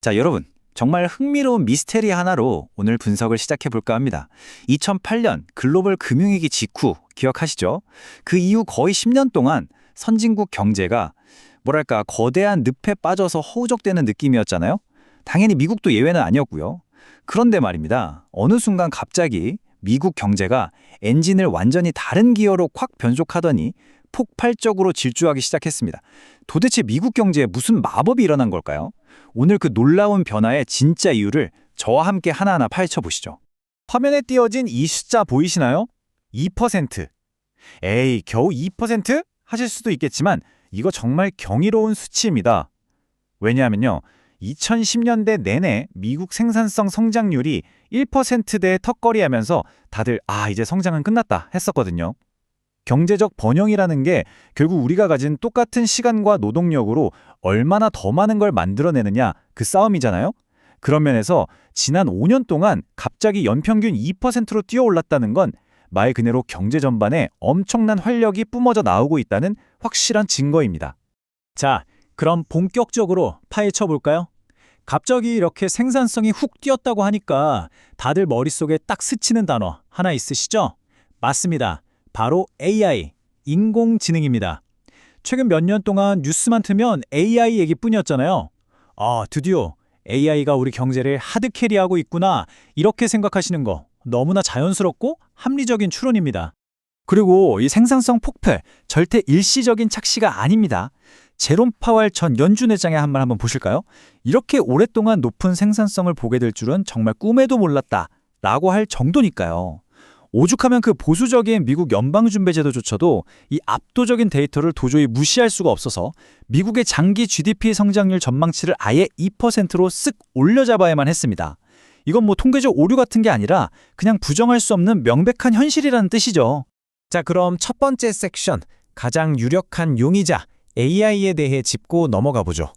자, 여러분. 정말 흥미로운 미스테리 하나로 오늘 분석을 시작해 볼까 합니다. 2008년 글로벌 금융위기 직후 기억하시죠? 그 이후 거의 10년 동안 선진국 경제가 뭐랄까 거대한 늪에 빠져서 허우적대는 느낌이었잖아요. 당연히 미국도 예외는 아니었고요. 그런데 말입니다. 어느 순간 갑자기 미국 경제가 엔진을 완전히 다른 기어로 콱 변속하더니 폭발적으로 질주하기 시작했습니다. 도대체 미국 경제에 무슨 마법이 일어난 걸까요? 오늘 그 놀라운 변화의 진짜 이유를 저와 함께 하나하나 파헤쳐 보시죠. 화면에 띄어진 이 숫자 보이시나요? 2%. 에이, 겨우 2%? 하실 수도 있겠지만 이거 정말 경이로운 수치입니다. 왜냐하면요. 2010년대 내내 미국 생산성 성장률이 1%대에 턱걸이하면서 다들 이제 성장은 끝났다 했었거든요. 경제적 번영이라는 게 결국 우리가 가진 똑같은 시간과 노동력으로 얼마나 더 많은 걸 만들어내느냐 그 싸움이잖아요. 그런 면에서 지난 5년 동안 갑자기 연평균 2%로 뛰어올랐다는 건 말 그대로 경제 전반에 엄청난 활력이 뿜어져 나오고 있다는 확실한 증거입니다. 자, 그럼 본격적으로 파헤쳐 볼까요? 갑자기 이렇게 생산성이 훅 뛰었다고 하니까 다들 머릿속에 딱 스치는 단어 하나 있으시죠? 맞습니다. 바로 AI, 인공지능입니다. 최근 몇 년 동안 뉴스만 틀면 AI 얘기뿐이었잖아요. 드디어 AI가 우리 경제를 하드캐리하고 있구나 이렇게 생각하시는 거 너무나 자연스럽고 합리적인 추론입니다. 그리고 이 생산성 폭발, 절대 일시적인 착시가 아닙니다. 제롬 파월 전 연준 회장의 한 말 한번 보실까요? 이렇게 오랫동안 높은 생산성을 보게 될 줄은 정말 꿈에도 몰랐다 라고 할 정도니까요. 오죽하면 그 보수적인 미국 연방준비제도조차도 이 압도적인 데이터를 도저히 무시할 수가 없어서 미국의 장기 GDP 성장률 전망치를 아예 2%로 쓱 올려잡아야만 했습니다. 이건 뭐 통계적 오류 같은 게 아니라 그냥 부정할 수 없는 명백한 현실이라는 뜻이죠. 자, 그럼 첫 번째 섹션, 가장 유력한 용의자 AI에 대해 짚고 넘어가 보죠.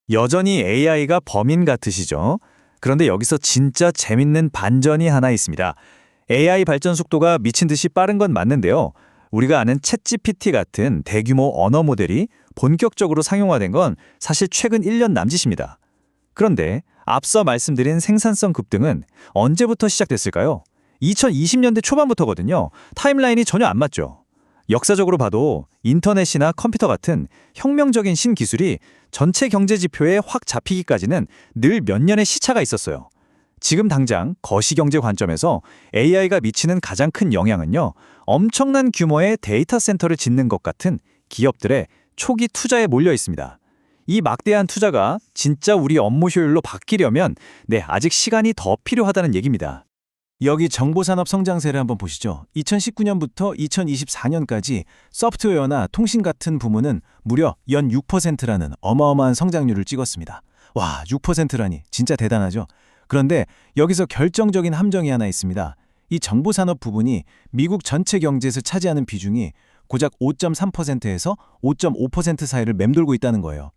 여전히 AI가 범인 같으시죠? 그런데 여기서 진짜 재밌는 반전이 하나 있습니다. AI 발전 속도가 미친 듯이 빠른 건 맞는데요. 우리가 아는 챗GPT 같은 대규모 언어 모델이 본격적으로 상용화된 건 사실 최근 1년 남짓입니다. 그런데 앞서 말씀드린 생산성 급등은 언제부터 시작됐을까요? 2020년대 초반부터거든요. 타임라인이 전혀 안 맞죠. 역사적으로 봐도 인터넷이나 컴퓨터 같은 혁명적인 신기술이 전체 경제 지표에 확 잡히기까지는 늘 몇 년의 시차가 있었어요. 지금 당장 거시경제 관점에서 AI가 미치는 가장 큰 영향은요. 엄청난 규모의 데이터 센터를 짓는 것 같은 기업들의 초기 투자에 몰려 있습니다. 이 막대한 투자가 진짜 우리 업무 효율로 바뀌려면 아직 시간이 더 필요하다는 얘기입니다. 여기 정보산업 성장세를 한번 보시죠. 2019년부터 2024년까지 소프트웨어나 통신 같은 부문은 무려 연 6%라는 어마어마한 성장률을 찍었습니다. 와, 6%라니 진짜 대단하죠? 그런데 여기서 결정적인 함정이 하나 있습니다. 이 정보산업 부분이 미국 전체 경제에서 차지하는 비중이 고작 5.3%에서 5.5% 사이를 맴돌고 있다는 거예요.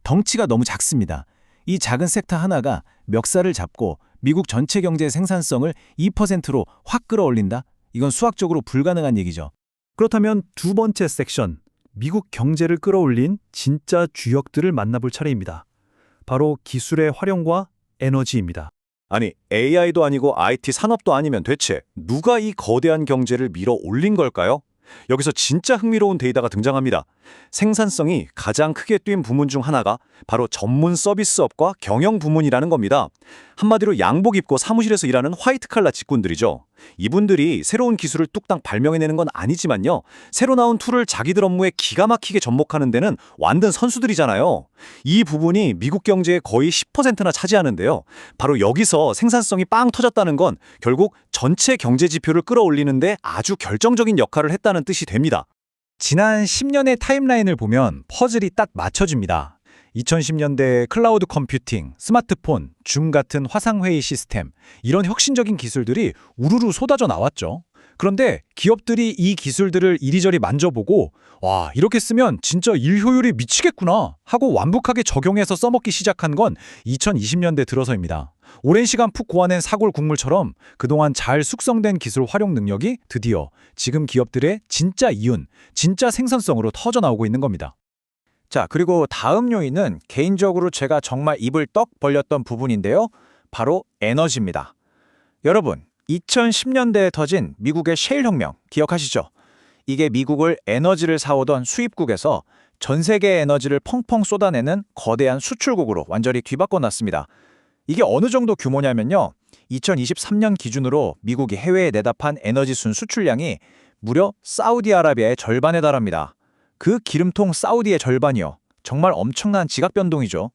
덩치가 너무 작습니다. 이 작은 섹터 하나가 멱살을 잡고 미국 전체 경제의 생산성을 2%로 확 끌어올린다? 이건 수학적으로 불가능한 얘기죠. 그렇다면 두 번째 섹션, 미국 경제를 끌어올린 진짜 주역들을 만나볼 차례입니다. 바로 기술의 활용과 에너지입니다. 아니, AI도 아니고 IT 산업도 아니면 대체 누가 이 거대한 경제를 밀어 올린 걸까요? 여기서 진짜 흥미로운 데이터가 등장합니다. 생산성이 가장 크게 뛴 부문 중 하나가 바로 전문 서비스업과 경영 부문이라는 겁니다. 한마디로 양복 입고 사무실에서 일하는 화이트칼라 직군들이죠. 이분들이 새로운 기술을 뚝딱 발명해내는 건 아니지만요. 새로 나온 툴을 자기들 업무에 기가 막히게 접목하는 데는 완전 선수들이잖아요. 이 부분이 미국 경제의 거의 10%나 차지하는데요. 바로 여기서 생산성이 빵 터졌다는 건 결국 전체 경제 지표를 끌어올리는데 아주 결정적인 역할을 했다는 뜻이 됩니다. 지난 10년의 타임라인을 보면 퍼즐이 딱 맞춰집니다. 2010년대 클라우드 컴퓨팅, 스마트폰, 줌 같은 화상회의 시스템, 이런 혁신적인 기술들이 우르르 쏟아져 나왔죠. 그런데 기업들이 이 기술들을 이리저리 만져보고 와, 이렇게 쓰면 진짜 일 효율이 미치겠구나 하고 완벽하게 적용해서 써먹기 시작한 건 2020년대 들어서입니다. 오랜 시간 푹 고아낸 사골 국물처럼 그동안 잘 숙성된 기술 활용 능력이 드디어 지금 기업들의 진짜 이윤, 진짜 생산성으로 터져나오고 있는 겁니다. 자, 그리고 다음 요인은 개인적으로 제가 정말 입을 떡 벌렸던 부분인데요. 바로 에너지입니다. 여러분, 2010년대에 터진 미국의 셰일 혁명 기억하시죠? 이게 미국을 에너지를 사오던 수입국에서 전 세계 에너지를 펑펑 쏟아내는 거대한 수출국으로 완전히 뒤바꿔놨습니다. 이게 어느 정도 규모냐면요. 2023년 기준으로 미국이 해외에 내다판 에너지 순 수출량이 무려 사우디아라비아의 절반에 달합니다. 그 기름통 사우디의 절반이요. 정말 엄청난 지각 변동이죠.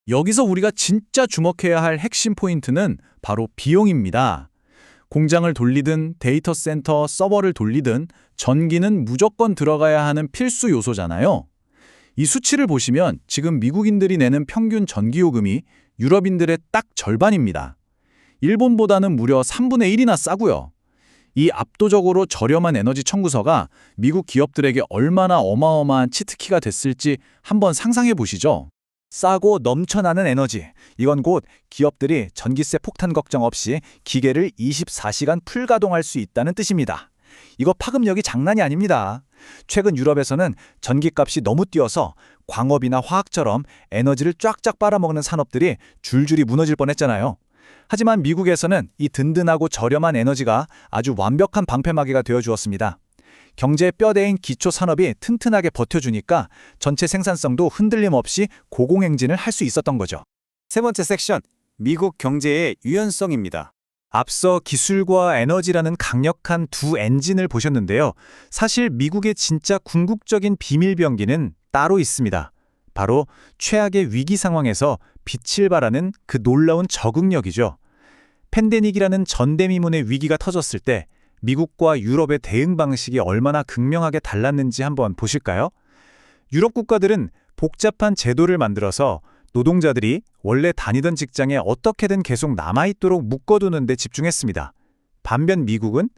여기서 우리가 진짜 주목해야 할 핵심 포인트는 바로 비용입니다. 공장을 돌리든 데이터 센터 서버를 돌리든 전기는 무조건 들어가야 하는 필수 요소잖아요. 이 수치를 보시면 지금 미국인들이 내는 평균 전기요금이 유럽인들의 딱 절반입니다. 일본보다는 무려 3분의 1이나 싸고요. 이 압도적으로 저렴한 에너지 청구서가 미국 기업들에게 얼마나 어마어마한 치트키가 됐을지 한번 상상해 보시죠. 싸고 넘쳐나는 에너지. 이건 곧 기업들이 전기세 폭탄 걱정 없이 기계를 24시간 풀가동할 수 있다는 뜻입니다. 이거 파급력이 장난이 아닙니다. 최근 유럽에서는 전기값이 너무 뛰어서 광업이나 화학처럼 에너지를 쫙쫙 빨아먹는 산업들이 줄줄이 무너질 뻔했잖아요. 하지만 미국에서는 이 든든하고 저렴한 에너지가 아주 완벽한 방패막이가 되어주었습니다. 경제의 뼈대인 기초 산업이 튼튼하게 버텨주니까 전체 생산성도 흔들림 없이 고공행진을 할 수 있었던 거죠. 세 번째 섹션, 미국 경제의 유연성입니다. 앞서 기술과 에너지라는 강력한 두 엔진을 보셨는데요. 사실 미국의 진짜 궁극적인 비밀병기는 따로 있습니다. 바로 최악의 위기 상황에서 빛을 발하는 그 놀라운 적응력이죠. 팬데믹이라는 전대미문의 위기가 터졌을 때 미국과 유럽의 대응 방식이 얼마나 극명하게 달랐는지 한번 보실까요? 유럽 국가들은 복잡한 제도를 만들어서 노동자들이 원래 다니던 직장에 어떻게든 계속 남아있도록 묶어두는 데 집중했습니다. 반면 미국은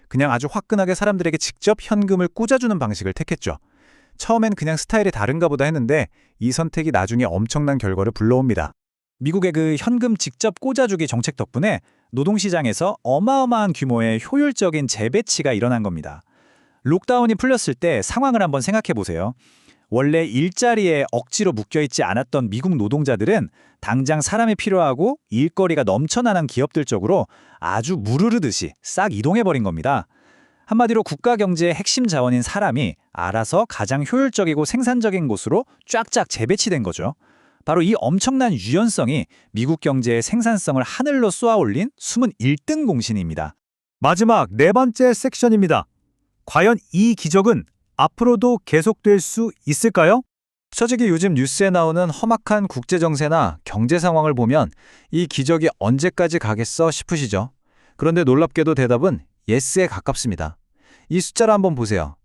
그냥 아주 화끈하게 사람들에게 직접 현금을 꽂아주는 방식을 택했죠. 처음엔 그냥 스타일이 다른가 보다 했는데 이 선택이 나중에 엄청난 결과를 불러옵니다. 미국의 그 현금 직접 꽂아주기 정책 덕분에 노동시장에서 어마어마한 규모의 효율적인 재배치가 일어난 겁니다. 록다운이 풀렸을 때 상황을 한번 생각해 보세요. 원래 일자리에 억지로 묶여있지 않았던 미국 노동자들은 당장 사람이 필요하고 일거리가 넘쳐나는 기업들 쪽으로 아주 물 흐르듯이 싹 이동해버린 겁니다. 한마디로 국가 경제의 핵심 자원인 사람이 알아서 가장 효율적이고 생산적인 곳으로 쫙쫙 재배치된 거죠. 바로 이 엄청난 유연성이 미국 경제의 생산성을 하늘로 쏘아올린 숨은 1등 공신입니다. 마지막 네 번째 섹션입니다. 과연 이 기적은 앞으로도 계속될 수 있을까요? 솔직히 요즘 뉴스에 나오는 험악한 국제정세나 경제 상황을 보면 이 기적이 언제까지 가겠어 싶으시죠? 그런데 놀랍게도 대답은 예스에 가깝습니다. 이 숫자를 한번 보세요.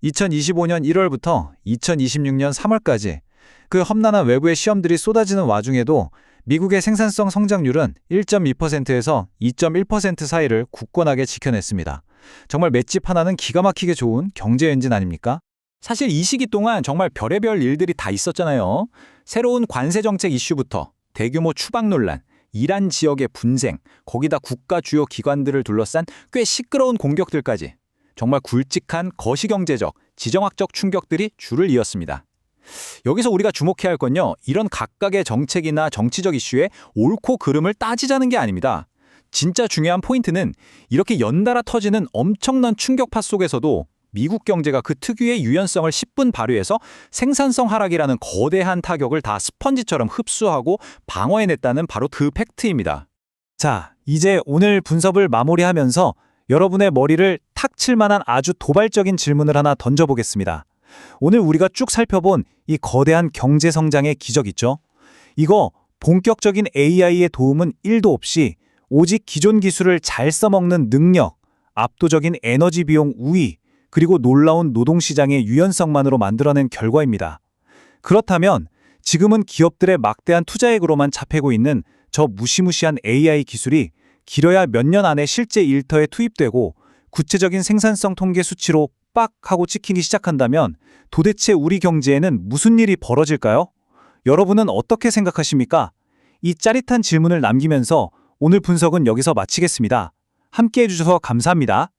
2025년 1월부터 2026년 3월까지 그 험난한 외부의 시험들이 쏟아지는 와중에도 미국의 생산성 성장률은 1.2%에서 2.1% 사이를 굳건하게 지켜냈습니다. 정말 맷집 하나는 기가 막히게 좋은 경제 엔진 아닙니까? 사실 이 시기 동안 정말 별의별 일들이 다 있었잖아요. 새로운 관세 정책 이슈부터 대규모 추방 논란, 이란 지역의 분쟁, 거기다 국가 주요 기관들을 둘러싼 꽤 시끄러운 공격들까지 정말 굵직한 거시경제적, 지정학적 충격들이 줄을 이었습니다. 여기서 우리가 주목해야 할 건요, 이런 각각의 정책이나 정치적 이슈의 옳고 그름을 따지자는 게 아닙니다. 진짜 중요한 포인트는 이렇게 연달아 터지는 엄청난 충격파 속에서도 미국 경제가 그 특유의 유연성을 10분 발휘해서 생산성 하락이라는 거대한 타격을 다 스펀지처럼 흡수하고 방어해냈다는 바로 그 팩트입니다. 자, 이제 오늘 분석을 마무리하면서 여러분의 머리를 탁 칠 만한 아주 도발적인 질문을 하나 던져보겠습니다. 오늘 우리가 쭉 살펴본 이 거대한 경제 성장의 기적 있죠? 이거 본격적인 AI의 도움은 1도 없이 오직 기존 기술을 잘 써먹는 능력, 압도적인 에너지 비용 우위, 그리고 놀라운 노동시장의 유연성만으로 만들어낸 결과입니다. 그렇다면 지금은 기업들의 막대한 투자액으로만 잡히고 있는 저 무시무시한 AI 기술이 길어야 몇 년 안에 실제 일터에 투입되고 구체적인 생산성 통계 수치로 빡 하고 찍히기 시작한다면 도대체 우리 경제에는 무슨 일이 벌어질까요? 여러분은 어떻게 생각하십니까? 이 짜릿한 질문을 남기면서 오늘 분석은 여기서 마치겠습니다. 함께해 주셔서 감사합니다.